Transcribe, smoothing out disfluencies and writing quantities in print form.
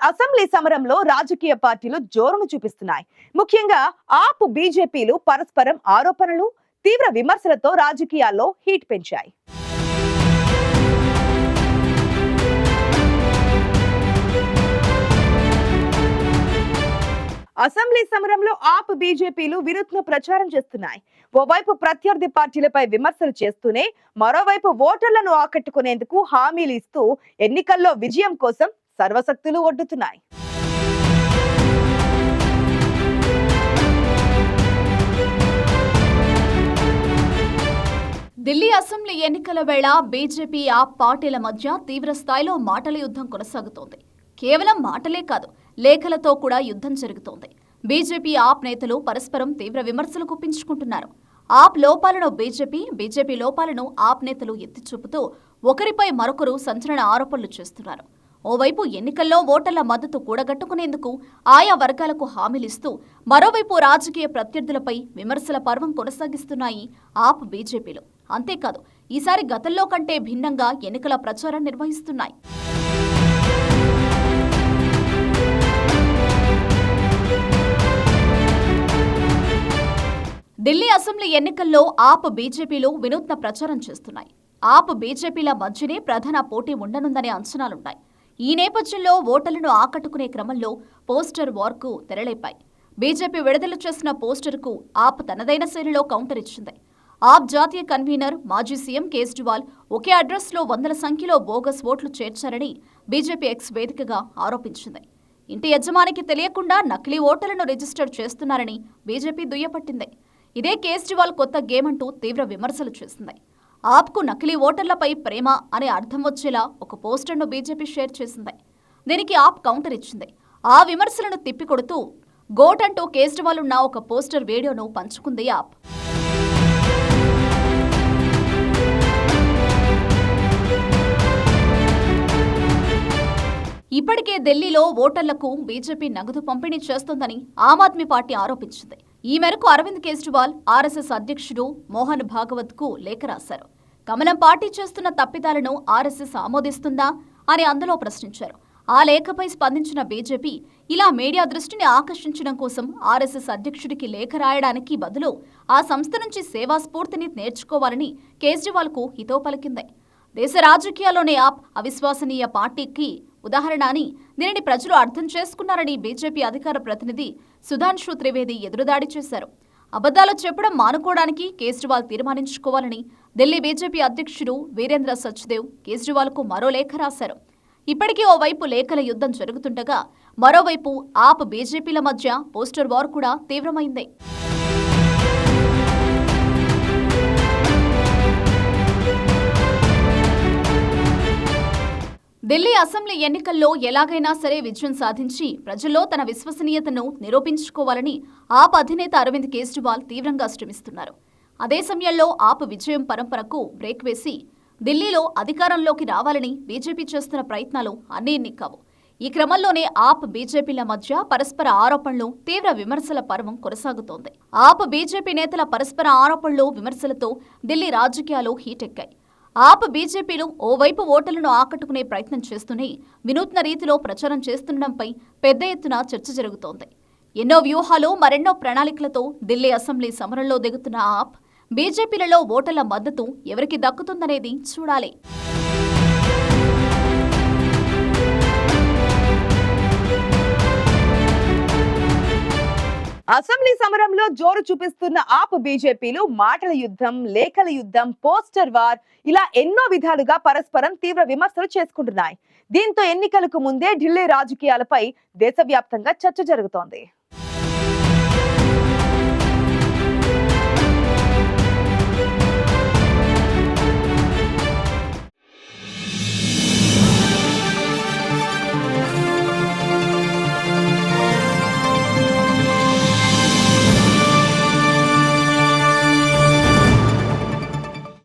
Assembly సమరంలో రాజకీయ పార్టీలు జోరును చూపిస్తున్నాయి. ముఖ్యంగా ఆప్ బీజేపీలు పరస్పరం ఆరోపణలు, తీవ్ర విమర్శలతో రాజకీయాల్లో హీట్ పెంచాయి. అసెంబ్లీ సమరంలో ఆప్ బీజేపీలు వినూత్న ప్రచారం చేస్తున్నాయి. ఓవైపు ప్రత్యర్థి పార్టీలపై విమర్శలు చేస్తూనే మరోవైపు ఓటర్లను ఆకట్టుకునేందుకు హామీలు ఇస్తూ ఎన్నికల్లో విజయం కోసం సర్వశక్తులు ఒడ్డుతున్నాయి. ఢిల్లీ అసెంబ్లీ ఎన్నికల వేళ బీజేపీ ఆప్ పార్టీల మధ్య తీవ్ర స్థాయిలో మాటల యుద్ధం కొనసాగుతోంది. కేవలం మాటలే కాదు, లేఖలతో కూడా యుద్ధం జరుగుతోంది. బీజేపీ ఆప్ నేతలు పరస్పరం తీవ్ర విమర్శలు గుప్పించుకుంటున్నారు. ఆప్ లోపాలను బీజేపీ లోపాలను ఆప్ నేతలు ఎత్తిచూపుతూ ఒకరిపై మరొకరు సంచలన ఆరోపణలు చేస్తున్నారు. ఓవైపు ఎన్నికల్లో ఓటర్ల మద్దతు కూడగట్టుకునేందుకు ఆయా వర్గాలకు హామీలిస్తూ మరోవైపు రాజకీయ ప్రత్యర్థులపై విమర్శల పర్వం కొనసాగిస్తున్నాయి ఆప్ బీజేపీలు. అంతేకాదు, ఈసారి గతంలో కంటే భిన్నంగా ఎన్నికల ప్రచారం నిర్వహిస్తున్నాయి. ఢిల్లీ అసెంబ్లీ ఎన్నికల్లో ఆప్ బీజేపీలు వినూత్న ప్రచారం చేస్తున్నాయి. ఆప్ బీజేపీల మధ్యనే ప్రధాన పోటీ ఉండనుందనే అంచనాలున్నాయి. ఈ నేపథ్యంలో ఓటర్లను ఆకట్టుకునే క్రమంలో పోస్టర్ వార్కు తెరలేపాయి. బీజేపీ విడుదల చేసిన పోస్టర్కు ఆప్ తనదైన శైలిలో కౌంటర్ ఇచ్చింది. ఆప్ జాతీయ కన్వీనర్ మాజీ సీఎం కేజ్రీవాల్ ఒకే అడ్రస్లో వందల సంఖ్యలో బోగస్ ఓట్లు చేర్చారని బీజేపీ ఎక్స్ వేదికగా ఆరోపించింది. ఇంటి యజమానికి తెలియకుండా నకిలీ ఓటర్లను రిజిస్టర్ చేస్తున్నారని బీజేపీ దుయ్యపట్టింది. ఇదే కేజ్రీవాల్ కొత్త గేమ్ అంటూ తీవ్ర విమర్శలు చేసింది. ఆప్కు నకిలీ ఓటర్లపై ప్రేమ అనే అర్థం వచ్చేలా ఒక పోస్టర్ను బీజేపీ షేర్ చేసింది. దీనికి ఆప్ కౌంటర్ ఇచ్చింది. ఆ విమర్శలను తిప్పికొడుతూ గోట్ అంటూ కేజ్రీవాల్ ఉన్న ఒక పోస్టర్ వీడియోను పంచుకుంది ఆప్. ఇప్పటికే ఢిల్లీలో ఓటర్లకు బీజేపీ నగదు పంపిణీ చేస్తోందని ఆమ్ ఆద్మీ పార్టీ ఆరోపించింది. ఈ మేరకు అరవింద్ కేజ్రీవాల్ ఆర్ఎస్ఎస్ అధ్యక్షుడు మోహన్ భాగవత్కు లేఖ రాశారు. కమలం పార్టీ చేస్తున్న తప్పిదాలను ఆర్ఎస్ఎస్ ఆమోదిస్తుందా అని అందులో ప్రశ్నించారు. ఆ లేఖపై స్పందించిన బీజేపీ ఇలా మీడియా దృష్టిని ఆకర్షించడం కోసం ఆర్ఎస్ఎస్ అధ్యక్షుడికి లేఖ రాయడానికి బదులు ఆ సంస్థ నుంచి సేవా స్ఫూర్తిని నేర్చుకోవాలని కేజ్రీవాల్కు హితవు పలికింది. దేశ రాజకీయాల్లోనే ఆప్ అవిశ్వసనీయ పార్టీకి ఉదాహరణ అని, దీనిని ప్రజలు అర్థం చేసుకున్నారని బీజేపీ అధికార ప్రతినిధి సుధాంశు త్రివేది ఎదురుదాడి చేశారు. అబద్ధాలు చెప్పడం మానుకోవడానికి కేజ్రీవాల్ తీర్మానించుకోవాలని ఢిల్లీ బీజేపీ అధ్యక్షుడు వీరేంద్ర సచ్దేవ్ కేజ్రీవాల్కు మరో లేఖ రాశారు. ఇప్పటికీ ఓవైపు లేఖల యుద్ధం జరుగుతుండగా మరోవైపు ఆప్ బీజేపీల మధ్య పోస్టర్ వార్ కూడా తీవ్రమైంది. ఢిల్లీ అసెంబ్లీ ఎన్నికల్లో ఎలాగైనా సరే విజయం సాధించి ప్రజల్లో తన విశ్వసనీయతను నిరూపించుకోవాలని ఆప్ అధినేత అరవింద్ కేజ్రీవాల్ తీవ్రంగా శ్రమిస్తున్నారు. అదే సమయంలో ఆప్ విజయం పరంపరకు బ్రేక్ వేసి ఢిల్లీలో అధికారంలోకి రావాలని బీజేపీ చేస్తున్న ప్రయత్నాలు అన్నీ కావు. ఈ క్రమంలోనే ఆప్ బీజేపీల మధ్య పరస్పర ఆరోపణలు, తీవ్ర విమర్శల పర్వం కొనసాగుతోంది. ఆప్ బీజేపీ నేతల పరస్పర ఆరోపణలు, విమర్శలతో ఢిల్లీ రాజకీయాలు హీటెక్కాయి. ఆప్ బీజేపీలు ఓవైపు ఓటర్లను ఆకట్టుకునే ప్రయత్నం చేస్తూనే వినూత్న రీతిలో ప్రచారం చేస్తుండడంపై పెద్ద ఎత్తున చర్చ జరుగుతోంది. ఎన్నో వ్యూహాలు, మరెన్నో ప్రణాళికలతో ఢిల్లీ అసెంబ్లీ సమరంలో దిగుతున్న ఆప్ బీజేపీలలో ఓటర్ల మద్దతు ఎవరికి దక్కుతుందనేది చూడాలి. అసెంబ్లీ సమరంలో జోరు చూపిస్తున్న ఆప్ బీజేపీలు మాటల యుద్ధం, లేఖల యుద్ధం, పోస్టర్ వార్ ఇలా ఎన్నో విధాలుగా పరస్పరం తీవ్ర విమర్శలు చేసుకుంటున్నాయి. దీంతో ఎన్నికలకు ముందే ఢిల్లీ రాజకీయాలపై దేశవ్యాప్తంగా చర్చ జరుగుతోంది.